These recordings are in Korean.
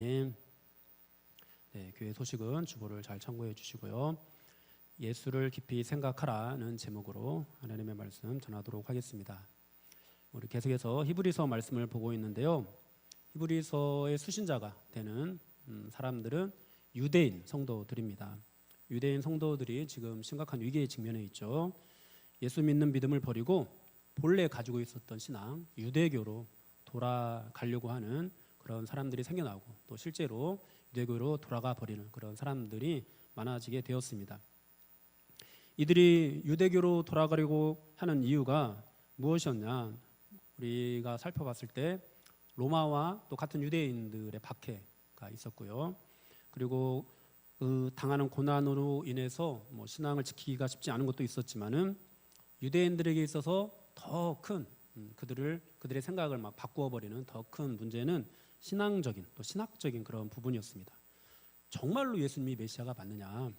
네, 교회 소식은 주보를 잘 참고해 주시고요. 예수를 깊이 생각하라는 제목으로 하나님의 말씀 전하도록 하겠습니다. 우리 계속해서 히브리서 말씀을 보고 있는데요. 히브리서의 수신자가 되는 사람들은 유대인 성도들입니다. 유대인 성도들이 지금 심각한 위기에 직면해 있죠. 예수 믿는 믿음을 버리고 본래 가지고 있었던 신앙, 유대교로 돌아가려고 하는 그런 사람들이 생겨나고 또 실제로 유대교로 돌아가 버리는 그런 사람들이 많아지게 되었습니다. 이들이 유대교로 돌아가려고 하는 이유가 무엇이었냐? 우리가 살펴봤을 때 로마와 또 같은 유대인들의 박해가 있었고요. 그리고 그 당하는 고난으로 인해서 신앙을 지키기가 쉽지 않은 것도 있었지만은 유대인들에게 있어서 더 큰 그들의 생각을 막 바꾸어 버리는 더 큰 문제는 신앙적인 또 신학적인 그런 부분이었습니다. 정말로 예수님이 메시아가 맞느냐?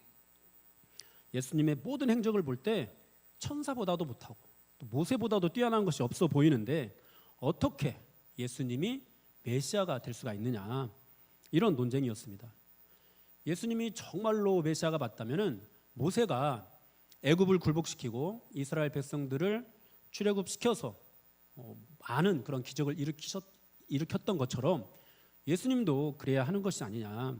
예수님의 모든 행적을 볼 때 천사보다도 못하고 또 모세보다도 뛰어난 것이 없어 보이는데 어떻게 예수님이 메시아가 될 수가 있느냐? 이런 논쟁이었습니다. 예수님이 정말로 메시아가 맞다면은 모세가 애굽을 굴복시키고 이스라엘 백성들을 출애굽시켜서 많은 그런 기적을 일으켰던 것처럼 예수님도 그래야 하는 것이 아니냐.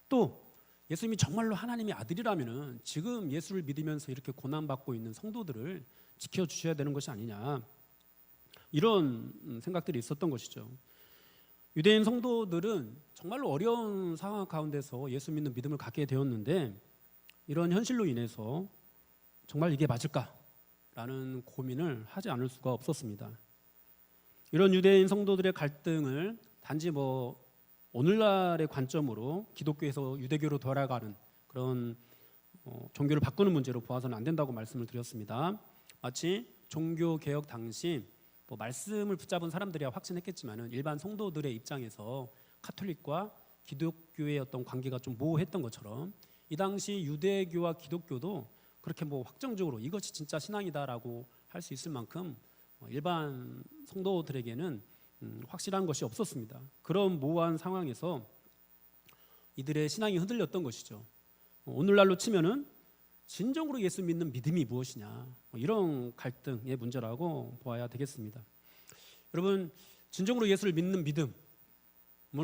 또 예수님이 정말로 하나님의 아들이라면은 지금 예수를 믿으면서 이렇게 고난받고 있는 성도들을 지켜주셔야 되는 것이 아니냐. 이런 생각들이 있었던 것이죠. 유대인 성도들은 정말로 어려운 상황 가운데서 예수 믿는 믿음을 갖게 되었는데 이런 현실로 인해서 정말 이게 맞을까라는 고민을 하지 않을 수가 없었습니다. 이런 유대인 성도들의 갈등을 단지 오늘날의 관점으로 기독교에서 유대교로 돌아가는 그런 종교를 바꾸는 문제로 보아서는 안 된다고 말씀을 드렸습니다. 마치 종교개혁 당시 말씀을 붙잡은 사람들이야 확신했겠지만은 일반 성도들의 입장에서 카톨릭과 기독교의 어떤 관계가 좀 모호했던 것처럼 이 당시 유대교와 기독교도 그렇게 확정적으로 이것이 진짜 신앙이다라고 할 수 있을 만큼 일반 성도들에게는 확실한 것이 없었습니다. 그런 모호한 상황에서 이들의 신앙이 흔들렸던 것이죠. 오늘날로 치면은 진정으로 예수 믿는 믿음이 무엇이냐, 이런 갈등의 문제라고 보아야 되겠습니다. 여러분, 진정으로 예수를 믿는 믿음을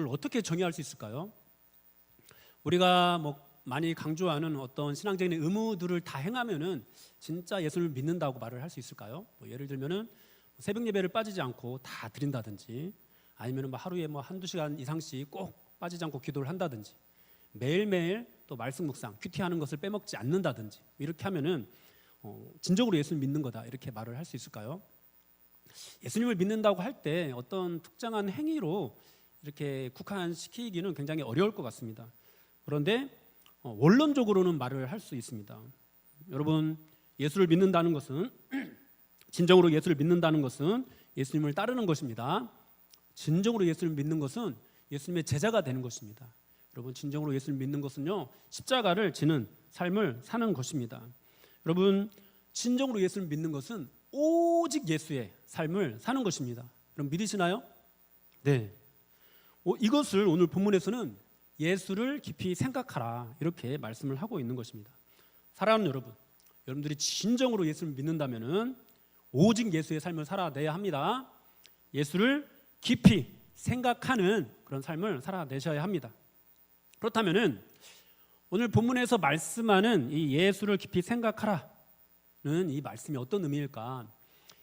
어떻게 정의할 수 있을까요? 우리가 많이 강조하는 어떤 신앙적인 의무들을 다 행하면은 진짜 예수를 믿는다고 말을 할 수 있을까요? 예를 들면은 새벽 예배를 빠지지 않고 다 드린다든지, 아니면 하루에 한두 시간 이상씩 꼭 빠지지 않고 기도를 한다든지, 매일매일 또 말씀 묵상, 큐티하는 것을 빼먹지 않는다든지, 이렇게 하면은 진정으로 예수를 믿는 거다, 이렇게 말을 할 수 있을까요? 예수님을 믿는다고 할 때 어떤 특정한 행위로 이렇게 국한시키기는 굉장히 어려울 것 같습니다. 그런데 원론적으로는 말을 할 수 있습니다. 여러분, 예수를 믿는다는 것은 진정으로 예수를 믿는다는 것은 예수님을 따르는 것입니다. 진정으로 예수를 믿는 것은 예수님의 제자가 되는 것입니다. 여러분, 진정으로 예수를 믿는 것은요, 십자가를 지는 삶을 사는 것입니다. 여러분, 진정으로 예수를 믿는 것은 오직 예수의 삶을 사는 것입니다. 여러분, 믿으시나요? 네. 이것을 오늘 본문에서는 예수를 깊이 생각하라, 이렇게 말씀을 하고 있는 것입니다. 사랑하는 여러분, 여러분들이 진정으로 예수를 믿는다면은 오직 예수의 삶을 살아내야 합니다. 예수를 깊이 생각하는 그런 삶을 살아내셔야 합니다. 그렇다면은 오늘 본문에서 말씀하는 이 예수를 깊이 생각하라는 이 말씀이 어떤 의미일까?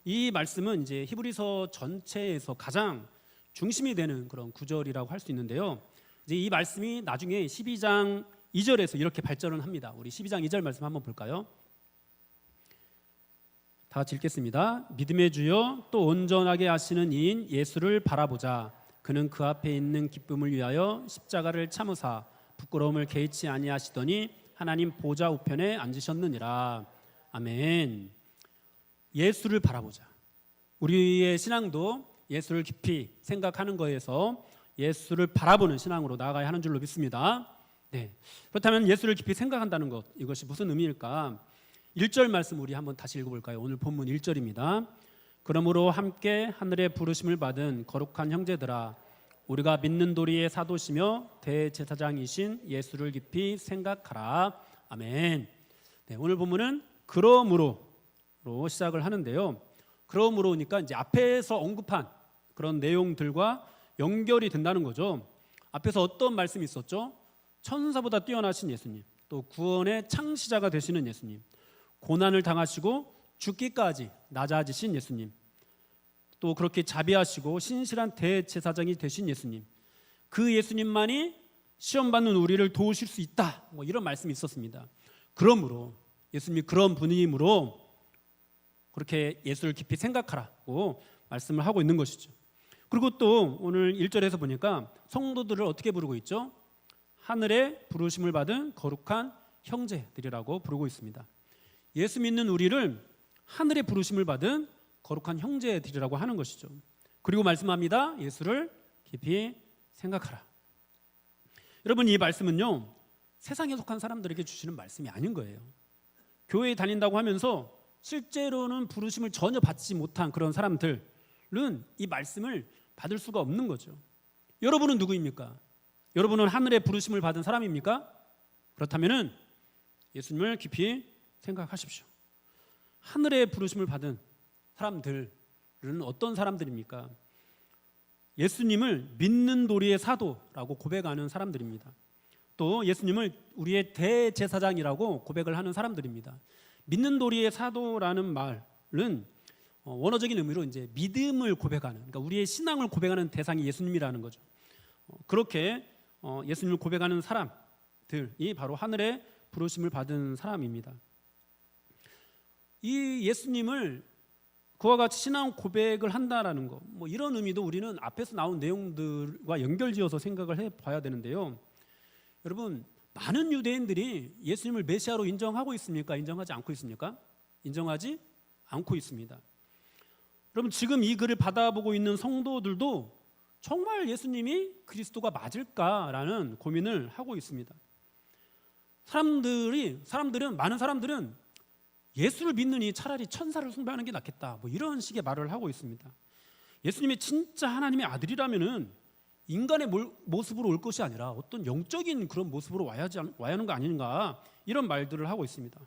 이 말씀은 이제 히브리서 전체에서 가장 중심이 되는 그런 구절이라고 할 수 있는데요. 이제 이 말씀이 나중에 12장 2절에서 이렇게 발전을 합니다. 우리 12장 2절 말씀 한번 볼까요? 다 같이 읽겠습니다. 믿음의 주여 또 온전하게 하시는 이인 예수를 바라보자. 그는 그 앞에 있는 기쁨을 위하여 십자가를 참으사 부끄러움을 개의치 아니하시더니 하나님 보좌 우편에 앉으셨느니라. 아멘. 예수를 바라보자. 우리의 신앙도 예수를 깊이 생각하는 거에서 예수를 바라보는 신앙으로 나아가야 하는 줄로 믿습니다. 네. 그렇다면 예수를 깊이 생각한다는 것, 이것이 무슨 의미일까? 1절 말씀 우리 한번 다시 읽어볼까요? 오늘 본문 1절입니다. 그러므로 함께 하늘의 부르심을 받은 거룩한 형제들아, 우리가 믿는 도리의 사도시며 대제사장이신 예수를 깊이 생각하라. 아멘. 네, 오늘 본문은 그러므로로 시작을 하는데요. 그러므로니까 이제 앞에서 언급한 그런 내용들과 연결이 된다는 거죠. 앞에서 어떤 말씀이 있었죠? 천사보다 뛰어나신 예수님, 또 구원의 창시자가 되시는 예수님, 고난을 당하시고 죽기까지 낮아지신 예수님, 또 그렇게 자비하시고 신실한 대제사장이 되신 예수님, 그 예수님만이 시험받는 우리를 도우실 수 있다, 이런 말씀이 있었습니다. 그러므로 예수님이 그런 분이므로 그렇게 예수를 깊이 생각하라고 말씀을 하고 있는 것이죠. 그리고 또 오늘 1절에서 보니까 성도들을 어떻게 부르고 있죠? 하늘의 부르심을 받은 거룩한 형제들이라고 부르고 있습니다. 예수 믿는 우리를 하늘의 부르심을 받은 거룩한 형제들이라고 하는 것이죠. 그리고 말씀합니다. 예수를 깊이 생각하라. 여러분, 이 말씀은요, 세상에 속한 사람들에게 주시는 말씀이 아닌 거예요. 교회에 다닌다고 하면서 실제로는 부르심을 전혀 받지 못한 그런 사람들은 이 말씀을 받을 수가 없는 거죠. 여러분은 누구입니까? 여러분은 하늘의 부르심을 받은 사람입니까? 그렇다면은 예수님을 깊이 생각하십시오. 하늘의 부르심을 받은 사람들은 어떤 사람들입니까? 예수님을 믿는 도리의 사도라고 고백하는 사람들입니다. 또 예수님을 우리의 대제사장이라고 고백을 하는 사람들입니다. 믿는 도리의 사도라는 말은 원어적인 의미로 이제 믿음을 고백하는, 그러니까 우리의 신앙을 고백하는 대상이 예수님이라는 거죠. 그렇게 예수님을 고백하는 사람들이 바로 하늘의 부르심을 받은 사람입니다. 이 예수님을 그와 같이 신앙 고백을 한다라는 거, 이런 의미도 우리는 앞에서 나온 내용들과 연결지어서 생각을 해봐야 되는데요. 여러분, 많은 유대인들이 예수님을 메시아로 인정하고 있습니까? 인정하지 않고 있습니까? 인정하지 않고 있습니다. 여러분, 지금 이 글을 받아보고 있는 성도들도 정말 예수님이 그리스도가 맞을까라는 고민을 하고 있습니다. 많은 사람들은 예수를 믿느니 차라리 천사를 숭배하는 게 낫겠다, 이런 식의 말을 하고 있습니다. 예수님이 진짜 하나님의 아들이라면은 인간의 모습으로 올 것이 아니라 어떤 영적인 그런 모습으로 와야 하는 거 아닌가, 이런 말들을 하고 있습니다.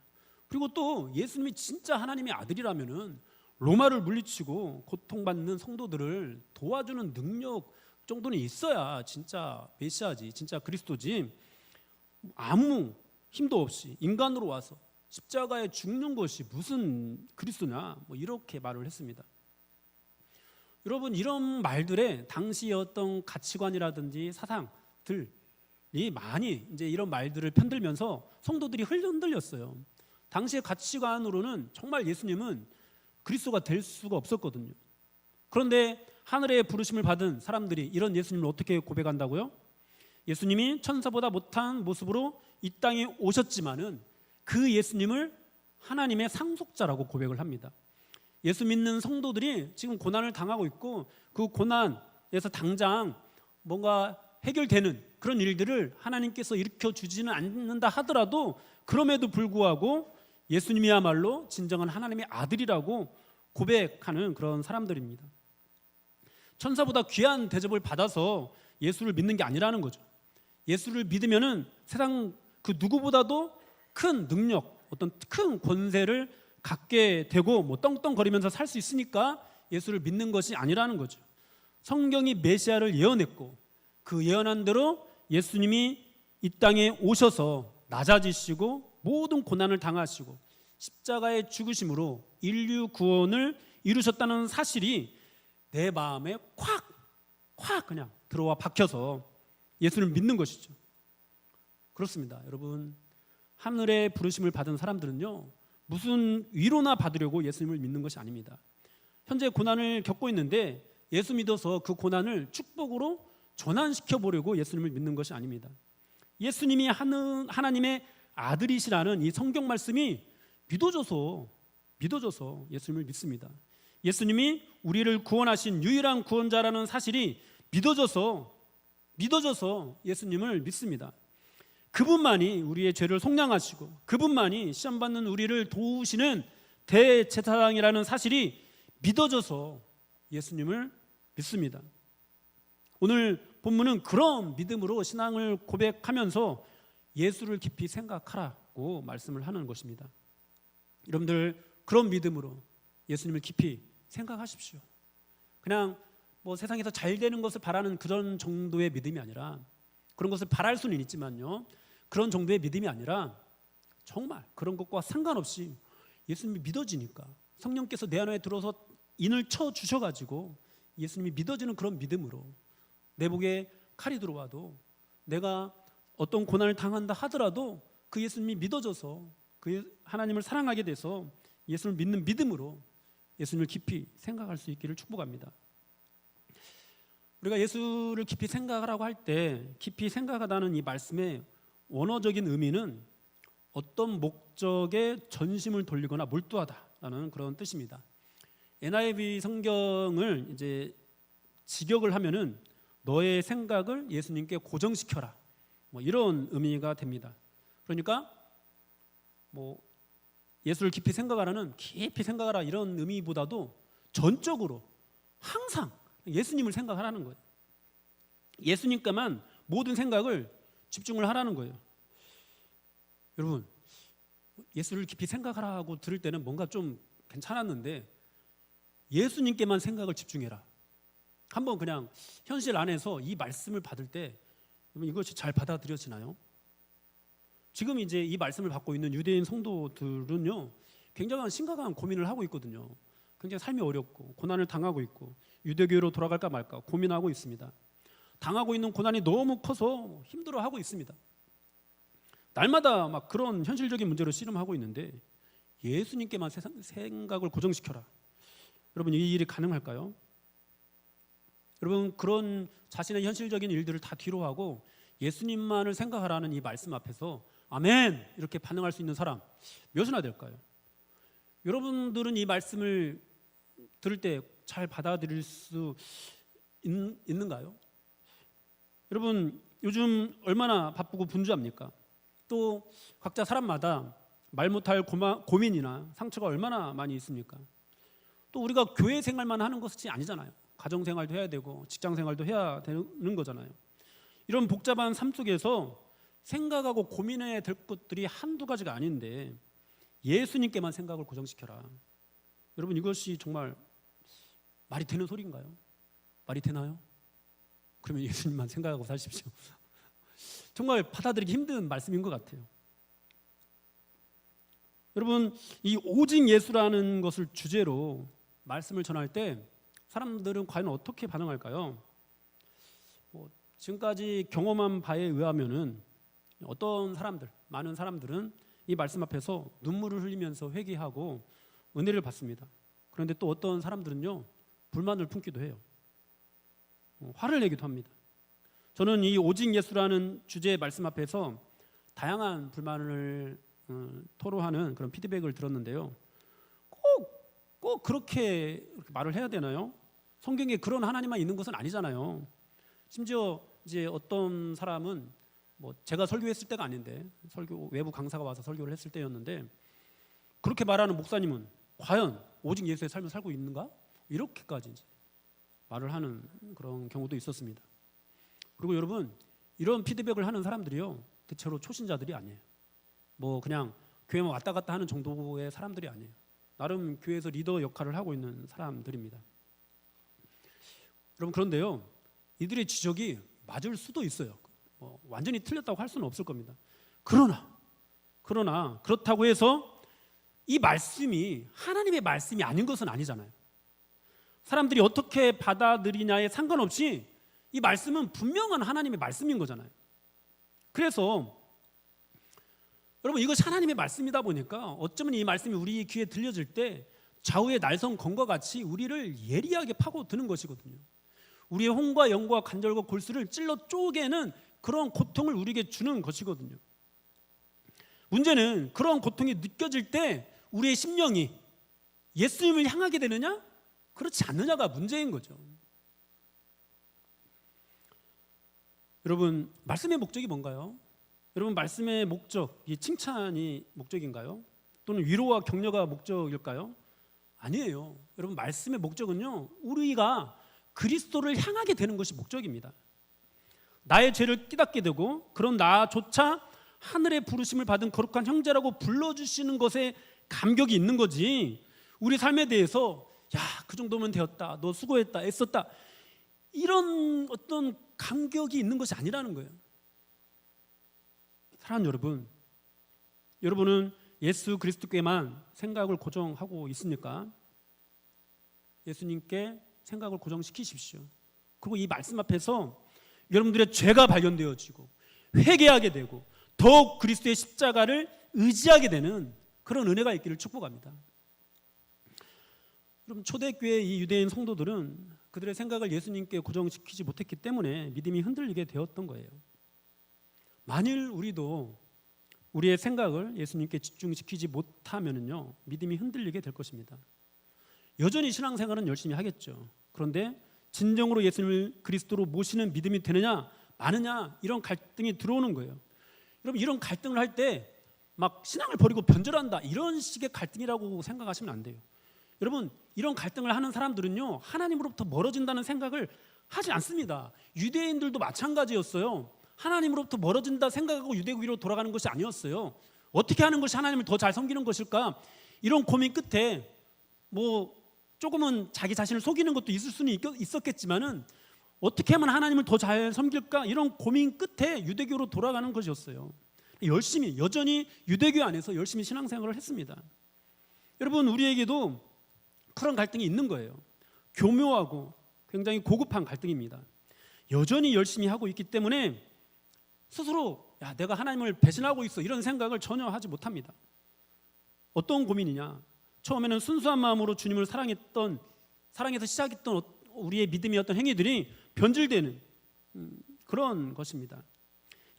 그리고 또 예수님이 진짜 하나님의 아들이라면은 로마를 물리치고 고통받는 성도들을 도와주는 능력 정도는 있어야 진짜 메시아지, 진짜 그리스도지, 아무 힘도 없이 인간으로 와서 십자가에 죽는 것이 무슨 그리스도냐, 이렇게 말을 했습니다. 여러분, 이런 말들에 당시의 어떤 가치관이라든지 사상들이 많이 이제 이런 말들을 편들면서 성도들이 흔들렸어요. 당시의 가치관으로는 정말 예수님은 그리스도가 될 수가 없었거든요. 그런데 하늘의 부르심을 받은 사람들이 이런 예수님을 어떻게 고백한다고요? 예수님이 천사보다 못한 모습으로 이 땅에 오셨지만은 그 예수님을 하나님의 상속자라고 고백을 합니다. 예수 믿는 성도들이 지금 고난을 당하고 있고 그 고난에서 당장 뭔가 해결되는 그런 일들을 하나님께서 일으켜 주지는 않는다 하더라도 그럼에도 불구하고 예수님이야말로 진정한 하나님의 아들이라고 고백하는 그런 사람들입니다. 천사보다 귀한 대접을 받아서 예수를 믿는 게 아니라는 거죠. 예수를 믿으면은 세상 그 누구보다도 큰 능력, 어떤 큰 권세를 갖게 되고 떵떵거리면서 살 수 있으니까 예수를 믿는 것이 아니라는 거죠. 성경이 메시아를 예언했고 그 예언한 대로 예수님이 이 땅에 오셔서 낮아지시고 모든 고난을 당하시고 십자가의 죽으심으로 인류 구원을 이루셨다는 사실이 내 마음에 콱 그냥 들어와 박혀서 예수를 믿는 것이죠. 그렇습니다. 여러분, 하늘의 부르심을 받은 사람들은요, 무슨 위로나 받으려고 예수님을 믿는 것이 아닙니다. 현재 고난을 겪고 있는데 예수 믿어서 그 고난을 축복으로 전환시켜 보려고 예수님을 믿는 것이 아닙니다. 예수님이 하나님의 아들이시라는 이 성경 말씀이 믿어져서 예수님을 믿습니다. 예수님이 우리를 구원하신 유일한 구원자라는 사실이 믿어져서 예수님을 믿습니다. 그분만이 우리의 죄를 속량하시고 그분만이 시험받는 우리를 도우시는 대제사장이라는 사실이 믿어져서 예수님을 믿습니다. 오늘 본문은 그런 믿음으로 신앙을 고백하면서 예수를 깊이 생각하라고 말씀을 하는 것입니다. 여러분들 그런 믿음으로 예수님을 깊이 생각하십시오. 그냥 뭐 세상에서 잘 되는 것을 바라는 그런 정도의 믿음이 아니라, 그런 것을 바랄 수는 있지만요, 그런 정도의 믿음이 아니라 정말 그런 것과 상관없이 예수님이 믿어지니까 성령께서 내 안에 들어서 인을 쳐 주셔가지고 예수님이 믿어지는 그런 믿음으로 내 목에 칼이 들어와도, 내가 어떤 고난을 당한다 하더라도 그 예수님이 믿어져서 그 하나님을 사랑하게 돼서 예수를 믿는 믿음으로 예수님을 깊이 생각할 수 있기를 축복합니다. 우리가 예수를 깊이 생각하라고 할 때 깊이 생각하다는 이 말씀의 원어적인 의미는 어떤 목적에 전심을 돌리거나 몰두하다라는 그런 뜻입니다. NIV 성경을 이제 직역을 하면은 너의 생각을 예수님께 고정시켜라, 뭐 이런 의미가 됩니다. 그러니까 뭐 예수를 깊이 생각하라는 깊이 생각하라 이런 의미보다도 전적으로 항상 예수님을 생각하라는 거예요. 예수님께만 모든 생각을 집중을 하라는 거예요. 여러분, 예수를 깊이 생각하라고 들을 때는 뭔가 좀 괜찮았는데 예수님께만 생각을 집중해라. 한번 그냥 현실 안에서 이 말씀을 받을 때 이것이 잘 받아들여지나요? 지금 이제 이 말씀을 받고 있는 유대인 성도들은요, 굉장한 심각한 고민을 하고 있거든요. 굉장히 삶이 어렵고 고난을 당하고 있고 유대교로 돌아갈까 말까 고민하고 있습니다. 당하고 있는 고난이 너무 커서 힘들어하고 있습니다. 날마다 막 그런 현실적인 문제로 씨름하고 있는데 예수님께만 생각을 고정시켜라. 여러분, 이 일이 가능할까요? 여러분, 그런 자신의 현실적인 일들을 다 뒤로 하고 예수님만을 생각하라는 이 말씀 앞에서 아멘 이렇게 반응할 수 있는 사람 몇이나 될까요? 여러분들은 이 말씀을 들을 때 잘 받아들일 수 있는가요? 여러분, 요즘 얼마나 바쁘고 분주합니까? 또 각자 사람마다 말 못할 고민이나 상처가 얼마나 많이 있습니까? 또 우리가 교회 생활만 하는 것이 아니잖아요. 가정 생활도 해야 되고 직장 생활도 해야 되는 거잖아요. 이런 복잡한 삶 속에서 생각하고 고민해야 될 것들이 한두 가지가 아닌데 예수님께만 생각을 고정시켜라. 여러분, 이것이 정말 말이 되는 소리인가요? 말이 되나요? 그러면 예수님만 생각하고 사십시오. 정말 받아들이기 힘든 말씀인 것 같아요. 여러분, 이 오직 예수라는 것을 주제로 말씀을 전할 때 사람들은 과연 어떻게 반응할까요? 지금까지 경험한 바에 의하면은 어떤 사람들, 많은 사람들은 이 말씀 앞에서 눈물을 흘리면서 회개하고 은혜를 받습니다. 그런데 또 어떤 사람들은요, 불만을 품기도 해요. 화를 내기도 합니다. 저는 이 오직 예수라는 주제의 말씀 앞에서 다양한 불만을 토로하는 그런 피드백을 들었는데요. 꼭 그렇게 말을 해야 되나요? 성경에 그런 하나님만 있는 것은 아니잖아요. 심지어 이제 어떤 사람은 제가 설교했을 때가 아닌데 외부 강사가 와서 설교를 했을 때였는데 그렇게 말하는 목사님은 과연 오직 예수의 삶을 살고 있는가? 이렇게까지 이제 말을 하는 그런 경우도 있었습니다. 그리고 여러분, 이런 피드백을 하는 사람들이요, 대체로 초신자들이 아니에요. 그냥 교회만 왔다 갔다 하는 정도의 사람들이 아니에요. 나름 교회에서 리더 역할을 하고 있는 사람들입니다. 여러분, 그런데요, 이들의 지적이 맞을 수도 있어요. 완전히 틀렸다고 할 수는 없을 겁니다. 그러나 그렇다고 해서 이 말씀이 하나님의 말씀이 아닌 것은 아니잖아요. 사람들이 어떻게 받아들이냐에 상관없이 이 말씀은 분명한 하나님의 말씀인 거잖아요. 그래서 여러분, 이것이 하나님의 말씀이다 보니까 어쩌면 이 말씀이 우리 귀에 들려질 때 좌우의 날성 검과 같이 우리를 예리하게 파고드는 것이거든요. 우리의 혼과 영과 관절과 골수를 찔러 쪼개는 그런 고통을 우리에게 주는 것이거든요. 문제는 그런 고통이 느껴질 때 우리의 심령이 예수님을 향하게 되느냐 그렇지 않느냐가 문제인 거죠. 여러분, 말씀의 목적이 뭔가요? 여러분, 말씀의 목적, 이 칭찬이 목적인가요? 또는 위로와 격려가 목적일까요? 아니에요. 여러분, 말씀의 목적은요, 우리가 그리스도를 향하게 되는 것이 목적입니다. 나의 죄를 깨닫게 되고 그런 나조차 하늘의 부르심을 받은 거룩한 형제라고 불러주시는 것에 감격이 있는 거지, 우리 삶에 대해서 야, 그 정도면 되었다, 너 수고했다, 애썼다, 이런 어떤 감격이 있는 것이 아니라는 거예요. 사랑하는 여러분, 여러분은 예수 그리스도께만 생각을 고정하고 있습니까? 예수님께 생각을 고정시키십시오. 그리고 이 말씀 앞에서 여러분들의 죄가 발견되어지고 회개하게 되고 더욱 그리스도의 십자가를 의지하게 되는 그런 은혜가 있기를 축복합니다. 여러분, 초대교회 이 유대인 성도들은 그들의 생각을 예수님께 고정시키지 못했기 때문에 믿음이 흔들리게 되었던 거예요. 만일 우리도 우리의 생각을 예수님께 집중시키지 못하면요, 믿음이 흔들리게 될 것입니다. 여전히 신앙생활은 열심히 하겠죠. 그런데 진정으로 예수님을 그리스도로 모시는 믿음이 되느냐 마느냐, 이런 갈등이 들어오는 거예요. 여러분, 이런 갈등을 할 때 막 신앙을 버리고 변절한다, 이런 식의 갈등이라고 생각하시면 안 돼요. 여러분, 이런 갈등을 하는 사람들은요, 하나님으로부터 멀어진다는 생각을 하지 않습니다. 유대인들도 마찬가지였어요. 하나님으로부터 멀어진다 생각하고 유대교로 돌아가는 것이 아니었어요. 어떻게 하는 것이 하나님을 더 잘 섬기는 것일까? 이런 고민 끝에 뭐 조금은 자기 자신을 속이는 것도 있을 수는 있었겠지만은 어떻게 하면 하나님을 더 잘 섬길까? 이런 고민 끝에 유대교로 돌아가는 것이었어요. 열심히, 여전히 유대교 안에서 열심히 신앙생활을 했습니다. 여러분, 우리에게도 그런 갈등이 있는 거예요. 교묘하고 굉장히 고급한 갈등입니다. 여전히 열심히 하고 있기 때문에 스스로 야, 내가 하나님을 배신하고 있어, 이런 생각을 전혀 하지 못합니다. 어떤 고민이냐? 처음에는 순수한 마음으로 주님을 사랑해서 시작했던 우리의 믿음의 어떤 행위들이 변질되는 그런 것입니다.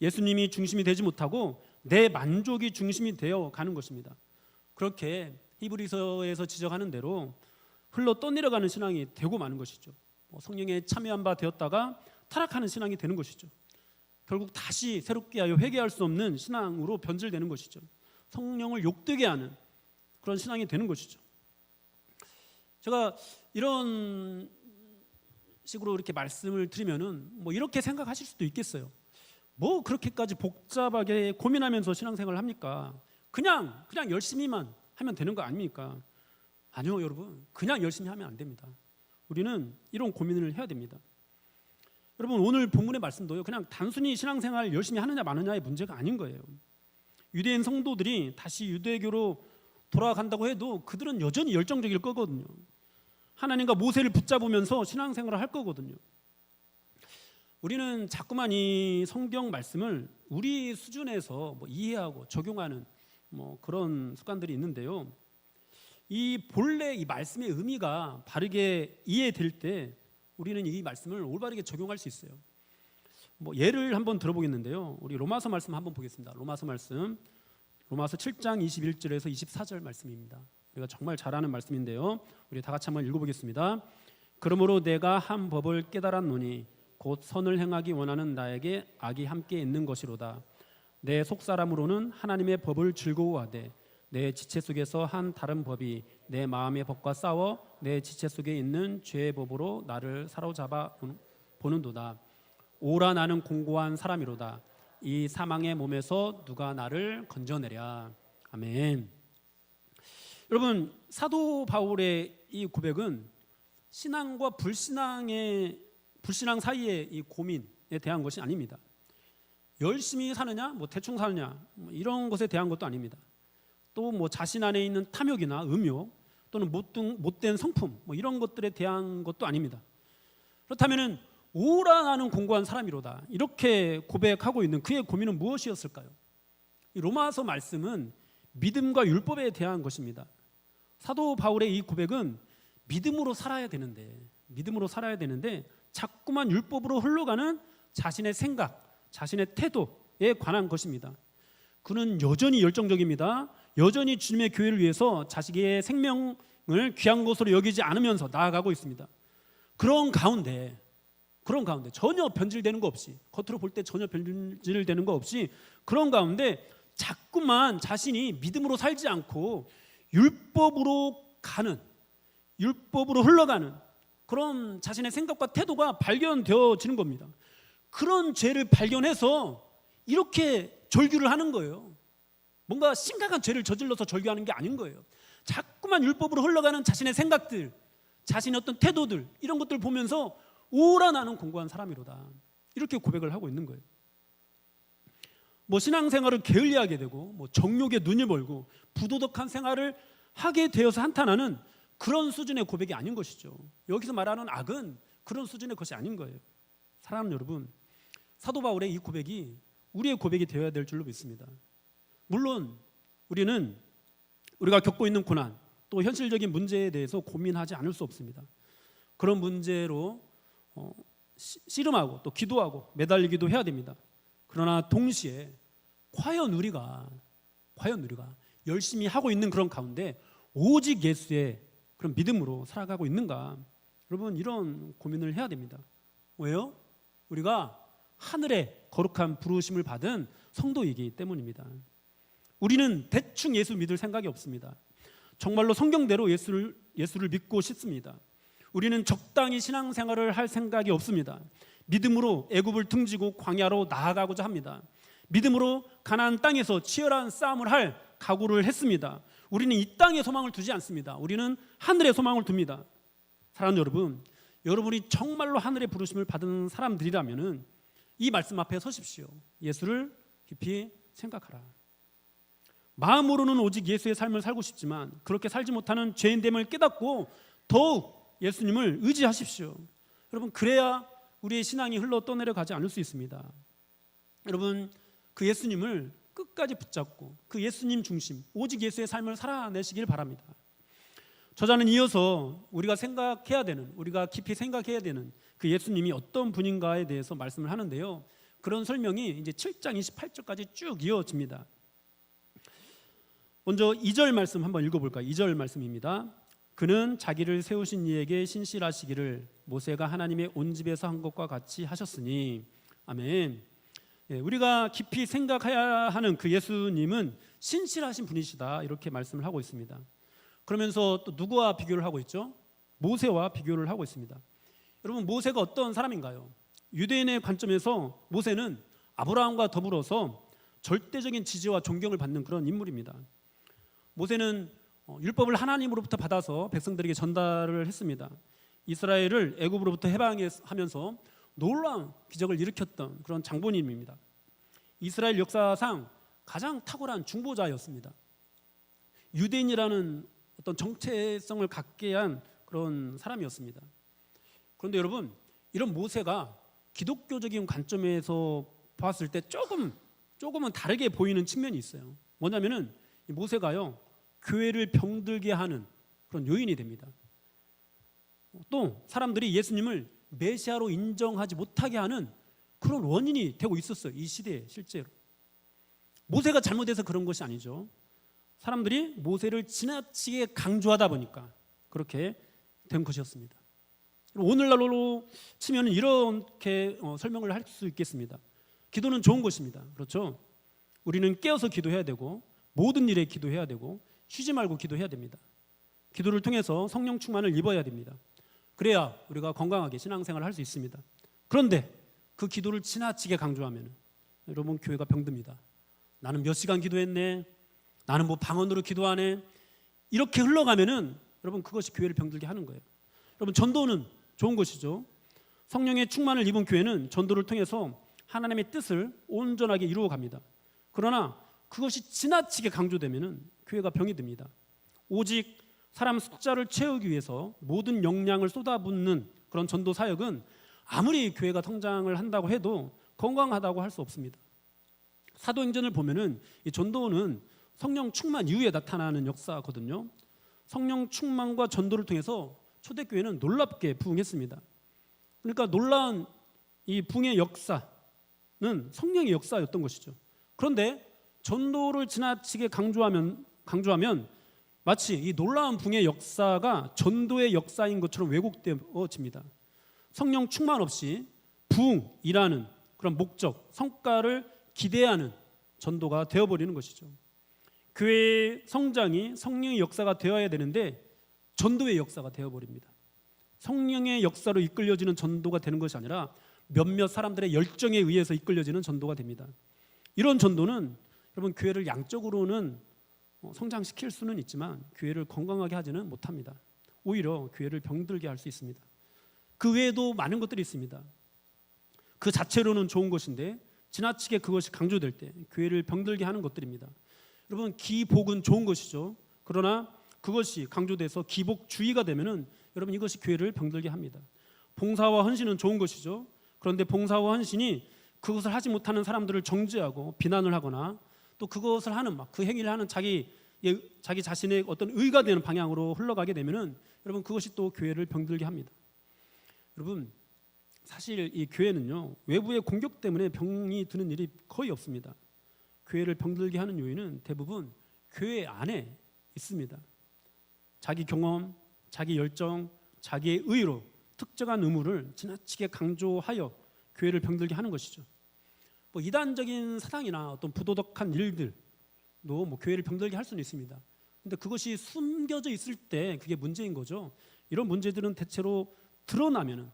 예수님이 중심이 되지 못하고 내 만족이 중심이 되어 가는 것입니다. 그렇게 히브리서에서 지적하는 대로 흘러 떠내려가는 신앙이 되고 마는 것이죠. 성령에 참여한 바 되었다가 타락하는 신앙이 되는 것이죠. 결국 다시 새롭게 하여 회개할 수 없는 신앙으로 변질되는 것이죠. 성령을 욕되게 하는 그런 신앙이 되는 것이죠. 제가 이런 식으로 이렇게 말씀을 드리면은 뭐 이렇게 생각하실 수도 있겠어요. 뭐 그렇게까지 복잡하게 고민하면서 신앙생활을 합니까? 그냥 열심히만 하면 되는 거 아닙니까? 아니요, 여러분, 그냥 열심히 하면 안 됩니다. 우리는 이런 고민을 해야 됩니다. 여러분, 오늘 본문의 말씀도요, 그냥 단순히 신앙생활 열심히 하느냐 마느냐의 문제가 아닌 거예요. 유대인 성도들이 다시 유대교로 돌아간다고 해도 그들은 여전히 열정적일 거거든요. 하나님과 모세를 붙잡으면서 신앙생활을 할 거거든요. 우리는 자꾸만 이 성경 말씀을 우리 수준에서 이해하고 적용하는 그런 습관들이 있는데요. 이 본래 이 말씀의 의미가 바르게 이해될 때 우리는 이 말씀을 올바르게 적용할 수 있어요. 예를 한번 들어보겠는데요. 우리 로마서 말씀 한번 보겠습니다. 로마서 말씀, 로마서 7장 21절에서 24절 말씀입니다. 우리가 정말 잘 아는 말씀인데요. 우리 다 같이 한번 읽어보겠습니다. 그러므로 내가 한 법을 깨달았노니 곧 선을 행하기 원하는 나에게 악이 함께 있는 것이로다. 내 속사람으로는 하나님의 법을 즐거워하되 내 지체 속에서 한 다른 법이 내 마음의 법과 싸워 내 지체 속에 있는 죄의 법으로 나를 사로잡아 보는도다. 오라 나는 공고한 사람이로다. 이 사망의 몸에서 누가 나를 건져내랴. 아멘. 여러분, 사도 바울의 이 고백은 신앙과 불신앙 사이의 이 고민에 대한 것이 아닙니다. 열심히 사느냐, 대충 사느냐, 이런 것에 대한 것도 아닙니다. 또 자신 안에 있는 탐욕이나 음욕 또는 못된 성품 이런 것들에 대한 것도 아닙니다. 그렇다면은 오라 나는 공고한 사람이로다, 이렇게 고백하고 있는 그의 고민은 무엇이었을까요? 이 로마서 말씀은 믿음과 율법에 대한 것입니다. 사도 바울의 이 고백은 믿음으로 살아야 되는데 자꾸만 율법으로 흘러가는 자신의 생각, 자신의 태도에 관한 것입니다. 그는 여전히 열정적입니다. 여전히 주님의 교회를 위해서 자식의 생명을 귀한 것으로 여기지 않으면서 나아가고 있습니다. 그런 가운데 전혀 변질되는 거 없이, 겉으로 볼 때 전혀 변질되는 거 없이, 그런 가운데 자꾸만 자신이 믿음으로 살지 않고 율법으로 흘러가는 그런 자신의 생각과 태도가 발견되어지는 겁니다. 그런 죄를 발견해서 이렇게 절규를 하는 거예요. 뭔가 심각한 죄를 저질러서 절규하는 게 아닌 거예요. 자꾸만 율법으로 흘러가는 자신의 생각들, 자신의 어떤 태도들, 이런 것들을 보면서 오라 나는 공고한 사람이로다, 이렇게 고백을 하고 있는 거예요. 뭐 신앙생활을 게을리하게 되고 뭐 정욕에 눈이 멀고 부도덕한 생활을 하게 되어서 한탄하는 그런 수준의 고백이 아닌 것이죠. 여기서 말하는 악은 그런 수준의 것이 아닌 거예요. 사랑하는 여러분, 사도 바울의 이 고백이 우리의 고백이 되어야 될 줄로 믿습니다. 물론 우리가 겪고 있는 고난, 또 현실적인 문제에 대해서 고민하지 않을 수 없습니다. 그런 문제로 씨름하고 또 기도하고 매달리기도 해야 됩니다. 그러나 동시에 과연 우리가 열심히 하고 있는 그런 가운데 오직 예수의 그런 믿음으로 살아가고 있는가? 여러분, 이런 고민을 해야 됩니다. 왜요? 우리가 하늘의 거룩한 부르심을 받은 성도이기 때문입니다. 우리는 대충 예수 믿을 생각이 없습니다. 정말로 성경대로 예수를 믿고 싶습니다. 우리는 적당히 신앙생활을 할 생각이 없습니다. 믿음으로 애굽을 등지고 광야로 나아가고자 합니다. 믿음으로 가나안 땅에서 치열한 싸움을 할 각오를 했습니다. 우리는 이 땅에 소망을 두지 않습니다. 우리는 하늘에 소망을 둡니다. 사랑하는 여러분, 여러분이 정말로 하늘의 부르심을 받은 사람들이라면 이 말씀 앞에 서십시오. 예수를 깊이 생각하라. 마음으로는 오직 예수의 삶을 살고 싶지만 그렇게 살지 못하는 죄인됨을 깨닫고 더욱 예수님을 의지하십시오. 여러분, 그래야 우리의 신앙이 흘러 떠내려가지 않을 수 있습니다. 여러분, 그 예수님을 끝까지 붙잡고 그 예수님 중심, 오직 예수의 삶을 살아내시길 바랍니다. 저자는 이어서 우리가 깊이 생각해야 되는 그 예수님이 어떤 분인가에 대해서 말씀을 하는데요. 그런 설명이 이제 7장 28절까지 쭉 이어집니다. 먼저 2절 말씀 한번 읽어볼까요? 2절 말씀입니다. 그는 자기를 세우신 이에게 신실하시기를 모세가 하나님의 온 집에서 한 것과 같이 하셨으니. 아멘. 우리가 깊이 생각해야 하는 그 예수님은 신실하신 분이시다, 이렇게 말씀을 하고 있습니다. 그러면서 또 누구와 비교를 하고 있죠? 모세와 비교를 하고 있습니다. 여러분, 모세가 어떤 사람인가요? 유대인의 관점에서 모세는 아브라함과 더불어서 절대적인 지지와 존경을 받는 그런 인물입니다. 모세는 율법을 하나님으로부터 받아서 백성들에게 전달을 했습니다. 이스라엘을 애굽으로부터 해방하면서 놀라운 기적을 일으켰던 그런 장본인입니다. 이스라엘 역사상 가장 탁월한 중보자였습니다. 유대인이라는 어떤 정체성을 갖게 한 그런 사람이었습니다. 그런데 여러분, 이런 모세가 기독교적인 관점에서 봤을 때 조금은 다르게 보이는 측면이 있어요. 뭐냐면은 이 모세가요, 교회를 병들게 하는 그런 요인이 됩니다. 또 사람들이 예수님을 메시아로 인정하지 못하게 하는 그런 원인이 되고 있었어요. 이 시대에 실제로. 모세가 잘못해서 그런 것이 아니죠. 사람들이 모세를 지나치게 강조하다 보니까 그렇게 된 것이었습니다. 오늘날로 치면 이렇게 설명을 할 수 있겠습니다. 기도는 좋은 것입니다. 그렇죠? 우리는 깨어서 기도해야 되고 모든 일에 기도해야 되고 쉬지 말고 기도해야 됩니다. 기도를 통해서 성령 충만을 입어야 됩니다. 그래야 우리가 건강하게 신앙생활을 할 수 있습니다. 그런데 그 기도를 지나치게 강조하면 여러분, 교회가 병듭니다. 나는 몇 시간 기도했네, 나는 뭐 방언으로 기도하네, 이렇게 흘러가면은 여러분, 그것이 교회를 병들게 하는 거예요. 여러분, 전도는 좋은 것이죠. 성령의 충만을 입은 교회는 전도를 통해서 하나님의 뜻을 온전하게 이루어 갑니다. 그러나 그것이 지나치게 강조되면은 교회가 병이 듭니다. 오직 사람 숫자를 채우기 위해서 모든 역량을 쏟아붓는 그런 전도 사역은 아무리 교회가 성장을 한다고 해도 건강하다고 할 수 없습니다. 사도행전을 보면은 이 전도는 성령 충만 이후에 나타나는 역사거든요. 성령 충만과 전도를 통해서 초대교회는 놀랍게 부흥했습니다. 그러니까 놀라운 이 부흥의 역사는 성령의 역사였던 것이죠. 그런데 전도를 지나치게 강조하면 마치 이 놀라운 부흥의 역사가 전도의 역사인 것처럼 왜곡되어집니다. 성령 충만 없이 부흥이라는 그런 목적, 성과를 기대하는 전도가 되어버리는 것이죠. 교회의 성장이 성령의 역사가 되어야 되는데 전도의 역사가 되어버립니다. 성령의 역사로 이끌려지는 전도가 되는 것이 아니라 몇몇 사람들의 열정에 의해서 이끌려지는 전도가 됩니다. 이런 전도는 여러분 교회를 양적으로는 성장시킬 수는 있지만 교회를 건강하게 하지는 못합니다. 오히려 교회를 병들게 할 수 있습니다. 그 외에도 많은 것들이 있습니다. 그 자체로는 좋은 것인데 지나치게 그것이 강조될 때 교회를 병들게 하는 것들입니다. 여러분 기복은 좋은 것이죠. 그러나 그것이 강조돼서 기복주의가 되면은 여러분 이것이 교회를 병들게 합니다. 봉사와 헌신은 좋은 것이죠. 그런데 봉사와 헌신이 그것을 하지 못하는 사람들을 정죄하고 비난을 하거나 또 그것을 하는 그 행위를 하는 자기 자신의 어떤 의가 되는 방향으로 흘러가게 되면은 여러분 그것이 또 교회를 병들게 합니다. 여러분 사실 이 교회는요 외부의 공격 때문에 병이 드는 일이 거의 없습니다. 교회를 병들게 하는 요인은 대부분 교회 안에 있습니다. 자기 경험, 자기 열정, 자기의 의로 특정한 의무를 지나치게 강조하여 교회를 병들게 하는 것이죠. 이단적인 사상이나 어떤 부도덕한 일들도 교회를 병들게 할 수는 있습니다. 근데 그것이 숨겨져 있을 때 그게 문제인 거죠. 이런 문제들은 대체로 드러나면은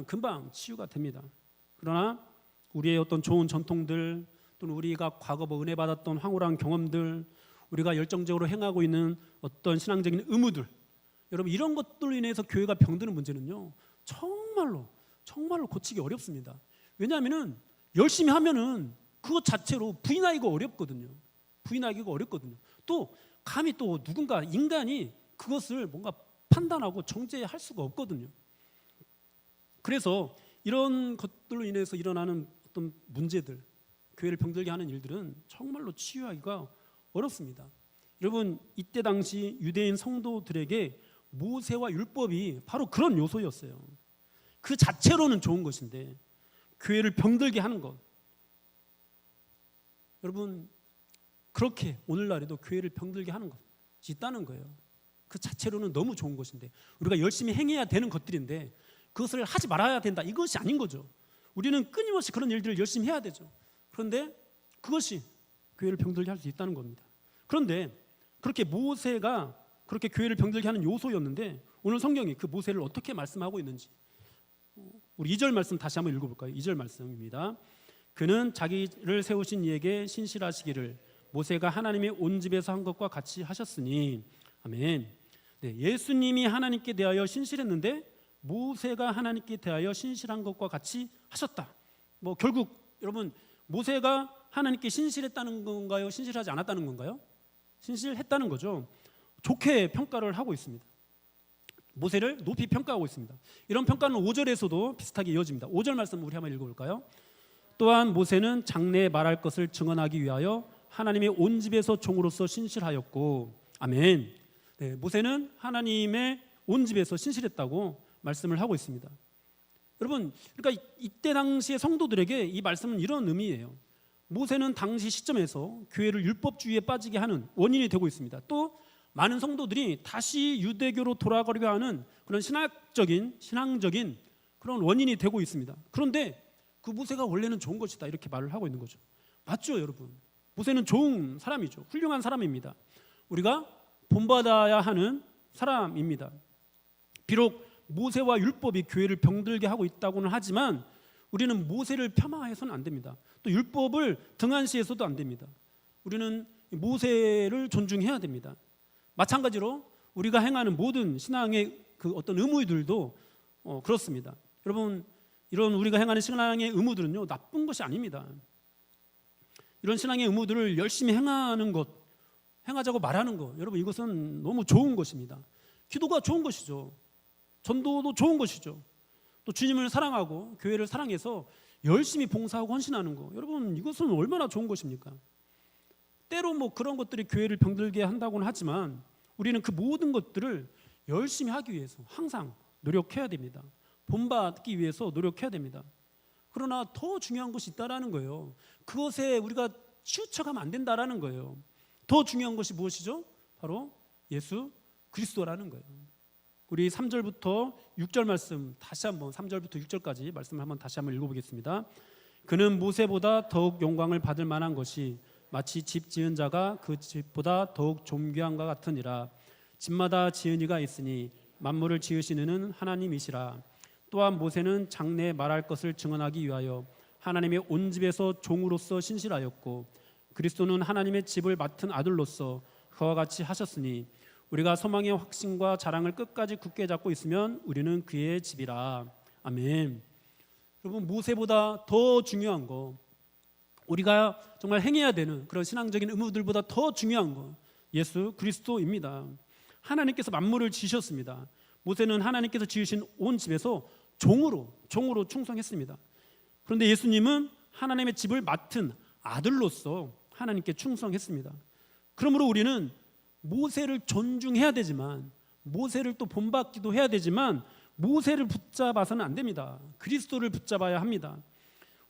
금방 치유가 됩니다. 그러나 우리의 어떤 좋은 전통들 또는 우리가 과거 은혜 받았던 황홀한 경험들, 우리가 열정적으로 행하고 있는 어떤 신앙적인 의무들, 여러분 이런 것들로 인해서 교회가 병드는 문제는요 정말로 고치기 어렵습니다. 왜냐하면은 열심히 하면은 그것 자체로 부인하기가 어렵거든요. 또 감히 또 누군가 인간이 그것을 뭔가 판단하고 정죄할 수가 없거든요. 그래서 이런 것들로 인해서 일어나는 어떤 문제들, 교회를 병들게 하는 일들은 정말로 치유하기가 어렵습니다. 여러분 이때 당시 유대인 성도들에게 모세와 율법이 바로 그런 요소였어요. 그 자체로는 좋은 것인데 교회를 병들게 하는 것, 여러분 그렇게 오늘날에도 교회를 병들게 하는 것이 있다는 거예요. 그 자체로는 너무 좋은 것인데 우리가 열심히 행해야 되는 것들인데 그것을 하지 말아야 된다, 이것이 아닌 거죠. 우리는 끊임없이 그런 일들을 열심히 해야 되죠. 그런데 그것이 교회를 병들게 할 수 있다는 겁니다. 그런데 그렇게 모세가 그렇게 교회를 병들게 하는 요소였는데 오늘 성경이 그 모세를 어떻게 말씀하고 있는지 우리 2절 말씀 다시 한번 읽어볼까요? 2절 말씀입니다. 그는 자기를 세우신 이에게 신실하시기를 모세가 하나님의 온 집에서 한 것과 같이 하셨으니. 아멘. 네, 예수님이 하나님께 대하여 신실했는데 모세가 하나님께 대하여 신실한 것과 같이 하셨다. 결국 여러분 모세가 하나님께 신실했다는 건가요? 신실하지 않았다는 건가요? 신실했다는 거죠. 좋게 평가를 하고 있습니다. 모세를 높이 평가하고 있습니다. 이런 평가는 5절에서도 비슷하게 이어집니다. 5절 말씀 우리 한번 읽어볼까요? 또한 모세는 장래에 말할 것을 증언하기 위하여 하나님의 온 집에서 종으로서 신실하였고. 아멘. 네, 모세는 하나님의 온 집에서 신실했다고 말씀을 하고 있습니다. 여러분, 그러니까 이때 당시의 성도들에게 이 말씀은 이런 의미예요. 모세는 당시 시점에서 교회를 율법주의에 빠지게 하는 원인이 되고 있습니다. 또 많은 성도들이 다시 유대교로 돌아가려고 하는 그런 신앙적인 그런 원인이 되고 있습니다. 그런데 그 모세가 원래는 좋은 것이다, 이렇게 말을 하고 있는 거죠. 맞죠, 여러분? 모세는 좋은 사람이죠. 훌륭한 사람입니다. 우리가 본받아야 하는 사람입니다. 비록 모세와 율법이 교회를 병들게 하고 있다고는 하지만 우리는 모세를 폄하해서는 안 됩니다. 또 율법을 등한시해서도 안 됩니다. 우리는 모세를 존중해야 됩니다. 마찬가지로 우리가 행하는 모든 신앙의 그 어떤 의무들도 그렇습니다. 여러분, 이런 우리가 행하는 신앙의 의무들은요 나쁜 것이 아닙니다. 이런 신앙의 의무들을 열심히 행하는 것, 행하자고 말하는 것, 여러분 이것은 너무 좋은 것입니다. 기도가 좋은 것이죠. 전도도 좋은 것이죠. 또 주님을 사랑하고 교회를 사랑해서 열심히 봉사하고 헌신하는 것, 여러분 이것은 얼마나 좋은 것입니까? 때로 그런 것들이 교회를 병들게 한다고는 하지만 우리는 그 모든 것들을 열심히 하기 위해서 항상 노력해야 됩니다. 본받기 위해서 노력해야 됩니다. 그러나 더 중요한 것이 있다라는 거예요. 그것에 우리가 치우쳐가면 안 된다라는 거예요. 더 중요한 것이 무엇이죠? 바로 예수 그리스도라는 거예요. 우리 3절부터 6절 말씀 다시 한번 3절부터 6절까지 말씀을 다시 한번 읽어보겠습니다. 그는 모세보다 더욱 영광을 받을 만한 것이 마치 집 지은 자가 그 집보다 더욱 존귀한과 같으니라. 집마다 지은 이가 있으니 만물을 지으시는 이는 하나님이시라. 또한 모세는 장래에 말할 것을 증언하기 위하여 하나님의 온 집에서 종으로서 신실하였고 그리스도는 하나님의 집을 맡은 아들로서 그와 같이 하셨으니 우리가 소망의 확신과 자랑을 끝까지 굳게 잡고 있으면 우리는 그의 집이라. 아멘. 여러분, 모세보다 더 중요한 거, 우리가 정말 행해야 되는 그런 신앙적인 의무들보다 더 중요한 거, 예수 그리스도입니다. 하나님께서 만물을 지으셨습니다. 모세는 하나님께서 지으신 온 집에서 종으로 충성했습니다. 그런데 예수님은 하나님의 집을 맡은 아들로서 하나님께 충성했습니다. 그러므로 우리는 모세를 존중해야 되지만, 모세를 또 본받기도 해야 되지만, 모세를 붙잡아서는 안 됩니다. 그리스도를 붙잡아야 합니다.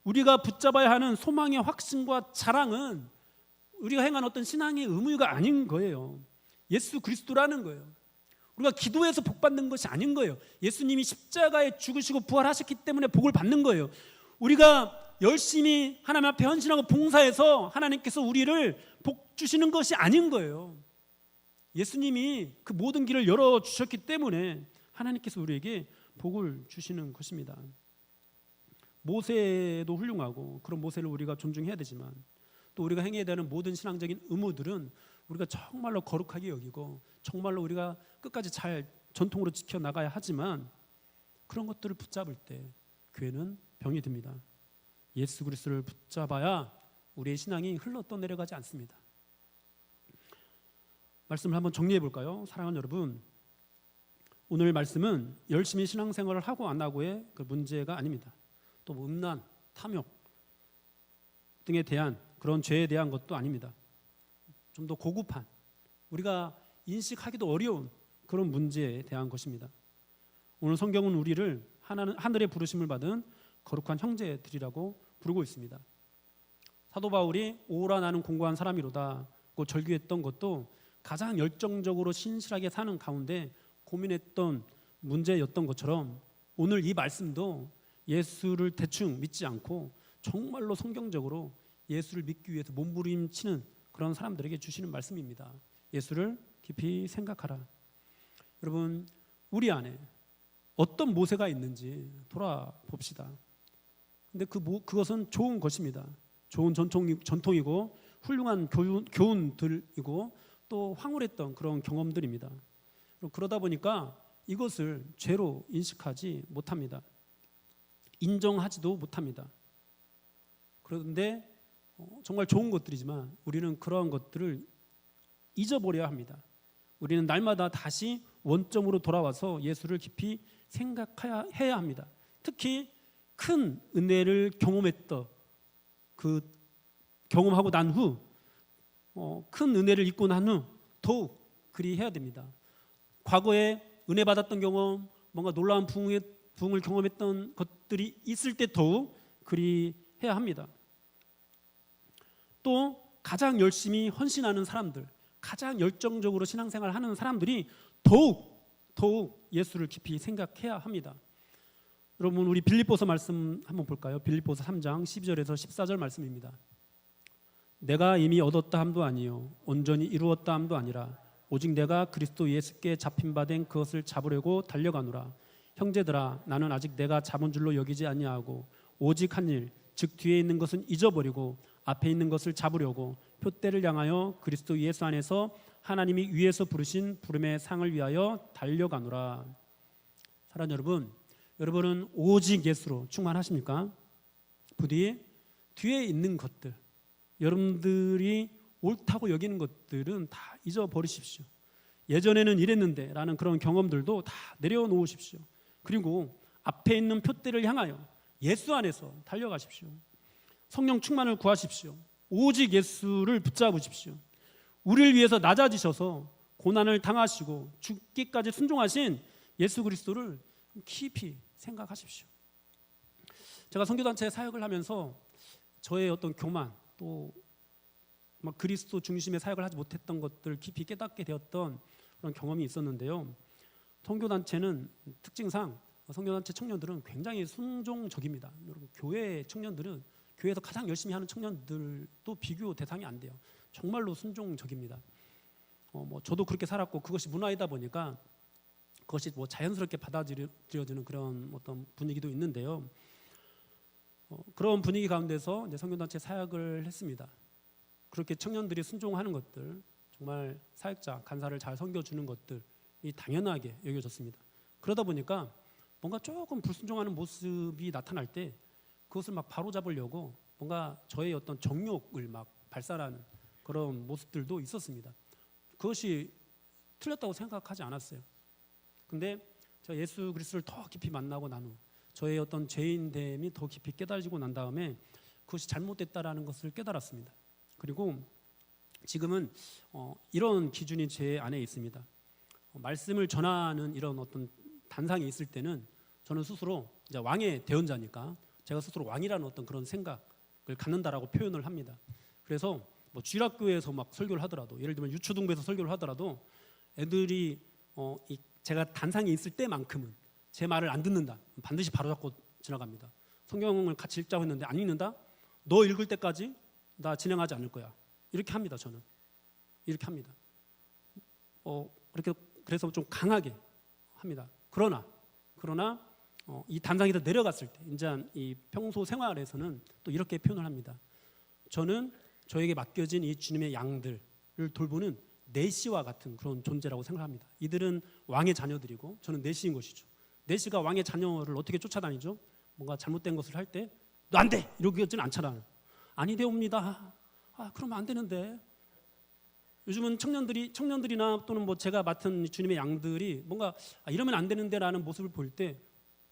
우리가 붙잡아야 하는 소망의 확신과 자랑은 우리가 행한 어떤 신앙의 의무가 아닌 거예요. 예수 그리스도라는 거예요. 우리가 기도해서 복 받는 것이 아닌 거예요. 예수님이 십자가에 죽으시고 부활하셨기 때문에 복을 받는 거예요. 우리가 열심히 하나님 앞에 헌신하고 봉사해서 하나님께서 우리를 복 주시는 것이 아닌 거예요. 예수님이 그 모든 길을 열어주셨기 때문에 하나님께서 우리에게 복을 주시는 것입니다. 모세도 훌륭하고 그런 모세를 우리가 존중해야 되지만, 또 우리가 행해야 되는 모든 신앙적인 의무들은 우리가 정말로 거룩하게 여기고 정말로 우리가 끝까지 잘 전통으로 지켜나가야 하지만, 그런 것들을 붙잡을 때 교회는 병이 듭니다. 예수 그리스도를 붙잡아야 우리의 신앙이 흘러 떠내려가지 않습니다. 말씀을 한번 정리해 볼까요? 사랑하는 여러분, 오늘 말씀은 열심히 신앙생활을 하고 안 하고의 그 문제가 아닙니다. 또 음란, 탐욕 등에 대한 그런 죄에 대한 것도 아닙니다. 좀 더 고급한, 우리가 인식하기도 어려운 그런 문제에 대한 것입니다. 오늘 성경은 우리를 하늘의 부르심을 받은 거룩한 형제들이라고 부르고 있습니다. 사도 바울이 오라 나는 공고한 사람이로다고 절규했던 것도 가장 열정적으로 신실하게 사는 가운데 고민했던 문제였던 것처럼, 오늘 이 말씀도 예수를 대충 믿지 않고 정말로 성경적으로 예수를 믿기 위해서 몸부림치는 그런 사람들에게 주시는 말씀입니다. 예수를 깊이 생각하라. 여러분, 우리 안에 어떤 모세가 있는지 돌아봅시다. 근데 그것은 좋은 것입니다. 좋은 전통이고 훌륭한 교훈들이고 또 황홀했던 그런 경험들입니다. 그러다 보니까 이것을 죄로 인식하지 못합니다. 인정하지도 못합니다. 그런데 정말 좋은 것들이지만 우리는 그러한 것들을 잊어버려야 합니다. 우리는 날마다 다시 원점으로 돌아와서 예수를 깊이 생각해야 합니다. 특히 큰 은혜를 경험하고 난 후, 큰 은혜를 입고 난 후 더욱 그리 해야 됩니다. 과거에 은혜 받았던 경험, 뭔가 놀라운 부흥을 경험했던 것들이 있을 때 더욱 그리 해야 합니다. 또 가장 열심히 헌신하는 사람들, 가장 열정적으로 신앙생활을 하는 사람들이 더욱 예수를 깊이 생각해야 합니다. 여러분, 우리 빌립보서 말씀 한번 볼까요? 빌립보서 3장 12절에서 14절 말씀입니다. 내가 이미 얻었다 함도 아니요 온전히 이루었다 함도 아니라 오직 내가 그리스도 예수께 잡힌 바 된 그것을 잡으려고 달려가노라. 형제들아, 나는 아직 내가 잡은 줄로 여기지 아니하고 오직 한 일, 즉 뒤에 있는 것은 잊어버리고 앞에 있는 것을 잡으려고 표대를 향하여 그리스도 예수 안에서 하나님이 위에서 부르신 부름의 상을 위하여 달려가노라. 사랑하는 여러분, 여러분은 오직 예수로 충만하십니까? 부디 뒤에 있는 것들, 여러분들이 옳다고 여기는 것들은 다 잊어버리십시오. 예전에는 이랬는데 라는 그런 경험들도 다 내려놓으십시오. 그리고 앞에 있는 표대를 향하여 예수 안에서 달려가십시오. 성령 충만을 구하십시오. 오직 예수를 붙잡으십시오. 우리를 위해서 낮아지셔서 고난을 당하시고 죽기까지 순종하신 예수 그리스도를 깊이 생각하십시오. 제가 선교단체 사역을 하면서 저의 어떤 교만, 또 그리스도 중심의 사역을 하지 못했던 것들 깊이 깨닫게 되었던 그런 경험이 있었는데요. 선교단체는 특징상 선교단체 청년들은 굉장히 순종적입니다. 여러분, 교회 청년들은 교회에서 가장 열심히 하는 청년들도 비교 대상이 안 돼요. 정말로 순종적입니다. 저도 그렇게 살았고 그것이 문화이다 보니까 그것이 뭐 자연스럽게 받아들여지는 그런 어떤 분위기도 있는데요. 그런 분위기 가운데서 이제 선교단체 사역을 했습니다. 그렇게 청년들이 순종하는 것들, 정말 사역자, 간사를 잘 섬겨주는 것들이 당연하게 여겨졌습니다. 그러다 보니까 뭔가 조금 불순종하는 모습이 나타날 때 그것을 막 바로잡으려고 뭔가 저의 어떤 정욕을 막 발산하는 그런 모습들도 있었습니다. 그것이 틀렸다고 생각하지 않았어요. 근데 제가 예수 그리스도를 더 깊이 만나고 난 후 저의 어떤 죄인됨이 더 깊이 깨달아지고 난 다음에 그것이 잘못됐다라는 것을 깨달았습니다. 그리고 지금은 이런 기준이 제 안에 있습니다. 말씀을 전하는 이런 어떤 단상이 있을 때는 저는 스스로 이제 왕의 대언자니까 제가 스스로 왕이라는 어떤 그런 생각을 갖는다라고 표현을 합니다. 그래서 뭐 주일학교에서 막 설교를 하더라도, 예를 들면 유초등부에서 설교를 하더라도 애들이 제가 단상에 있을 때만큼은 제 말을 안 듣는다, 반드시 바로잡고 지나갑니다. 성경을 같이 읽자고 했는데 안 읽는다? 너 읽을 때까지 나 진행하지 않을 거야. 이렇게 합니다. 저는 이렇게 합니다. 그래서 좀 강하게 합니다. 그러나 이 단상에서 내려갔을 때, 이제 이 평소 생활에서는 또 이렇게 표현을 합니다. 저는 저에게 맡겨진 이 주님의 양들을 돌보는 내시와 같은 그런 존재라고 생각합니다. 이들은 왕의 자녀들이고 저는 내시인 것이죠. 내시가 왕의 자녀를 어떻게 쫓아다니죠? 뭔가 잘못된 것을 할 때 너 안 돼! 이러고 있지는 않잖아요. 아니되옵니다. 그러면 안 되는데. 요즘은 청년들이나 또는 뭐 제가 맡은 주님의 양들이 뭔가 이러면 안 되는데라는 모습을 볼 때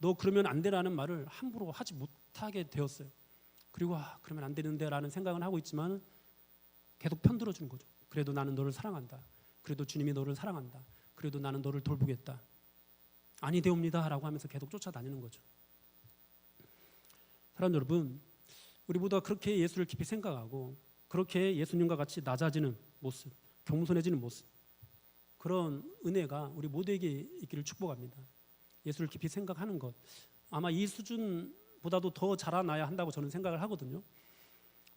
너 그러면 안 돼라는 말을 함부로 하지 못하게 되었어요. 그리고 그러면 안 되는데라는 생각은 하고 있지만 계속 편들어주는 거죠. 그래도 나는 너를 사랑한다. 그래도 주님이 너를 사랑한다. 그래도 나는 너를 돌보겠다. 아니되옵니다 라고 하면서 계속 쫓아다니는 거죠. 사랑하는 여러분, 우리 모두가 그렇게 예수를 깊이 생각하고 그렇게 예수님과 같이 낮아지는 모습, 겸손해지는 모습, 그런 은혜가 우리 모두에게 있기를 축복합니다. 예수를 깊이 생각하는 것, 아마 이 수준보다도 더 자라나야 한다고 저는 생각을 하거든요.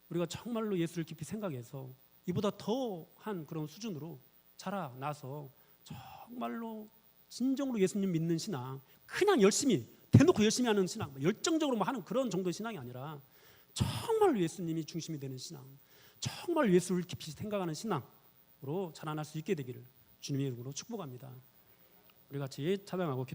우리가 정말로 예수를 깊이 생각해서 이보다 더한 그런 수준으로 자라나서 정말로 진정으로 예수님 믿는 신앙, 그냥 열심히 대놓고 열심히 하는 신앙, 열정적으로 하는 그런 정도의 신앙이 아니라 정말로 예수님이 중심이 되는 신앙, 정말 예수를 깊이 생각하는 신앙으로 자라날 수 있게 되기를 주님의 이름으로 축복합니다. 우리 같이 찬양하고